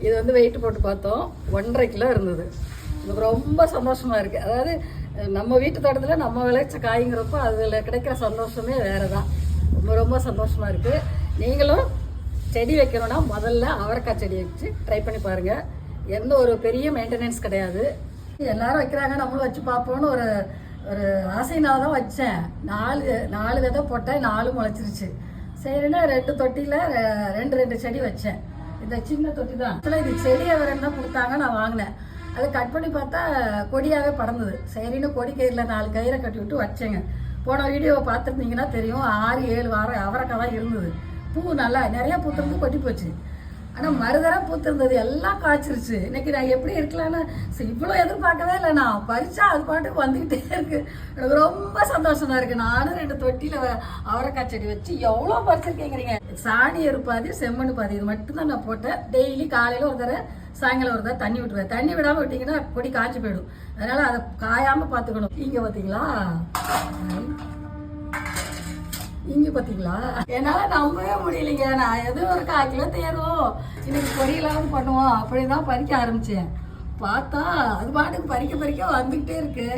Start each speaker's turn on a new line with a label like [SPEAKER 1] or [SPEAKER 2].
[SPEAKER 1] இது வந்து வெயிட் போட்டு பார்த்தோம், 1.5 கிலோ இருந்தது. எனக்கு ரொம்ப சந்தோஷமாக இருக்குது. அதாவது நம்ம வீட்டு தோட்டத்தில் நம்ம விளைச்ச காய்ங்கிறப்போ அதில் கிடைக்கிற சந்தோஷமே வேறு தான். ரொம்ப ரொம்ப சந்தோஷமாக இருக்குது. நீங்களும் செடி வைக்கணும்னா முதல்ல அவரைக்காய் செடி வச்சு ட்ரை பண்ணி பாருங்கள். எந்த ஒரு பெரிய மெயின்டெனன்ஸ் கிடையாது. எல்லாரும் வைக்கிறாங்க, நம்மளும் வச்சு பார்ப்போன்னு ஒரு ஒரு ஆசைனால தான் வச்சேன். 4 விதை போட்டேன், 4 முளைச்சிருச்சு. சரின்னா 2 தொட்டியில் 2 செடி வச்சேன். இந்த சின்ன தொட்டி தான். ஆக்சுவலாக இது செடியை வேறு தான் கொடுத்தாங்க, நான் வாங்கினேன். அதை கட் பண்ணி பார்த்தா கொடியாகவே படர்ந்தது. சரின்னு கொடி கயிறில் 4 கயிறை கட்டி விட்டு வச்சேங்க. போன வீடியோவை பார்த்துருந்தீங்கன்னா தெரியும், 6-7 வாரம் அவரைக்காய் தான் இருந்தது. பூ நல்லா நிறையா பூத்துருந்து கொட்டி போச்சு. ஆனால் மறுதரம் பூத்திருந்தது எல்லாம் காய்ச்சிருச்சு. இன்னைக்கு நான் எப்படி இருக்கலான்னு இவ்வளோ எதிர்பார்க்கவே இல்லை. நான் பறிச்சா அது பாட்டுக்கு வந்துக்கிட்டே இருக்கு. எனக்கு ரொம்ப சந்தோஷமா இருக்கு. நானும் 2 தொட்டியில் அவரைக்காய் செடி வச்சு எவ்வளோ பறிச்சிருக்கேங்கிறீங்க. சாணி எருப்பாதி செம்மண் பாதி இது மட்டும்தான் நான் போட்டேன். டெய்லி காலையில் ஒரு தடவை சாயங்காலம் ஒரு தடவை தண்ணி விட்டுருவேன். தண்ணி விடாமல் விட்டிங்கன்னா கொடி காய்ச்சி போயிடும். அதனால் அதை காயாமல் பார்த்துக்கணும். இங்கே பார்த்தீங்களா, இங்கே பார்த்தீங்களா, என்னால் நம்பவே முடியலைங்க. நான் எதுவும் ஒரு 1/4 கிலோ தேரும் இன்னைக்கு பொரியலாவது பண்ணுவோம் அப்படி தான் பறிக்க ஆரம்பித்தேன். பார்த்தா அது பாட்டுக்கு பறிக்க வந்துக்கிட்டே இருக்கு.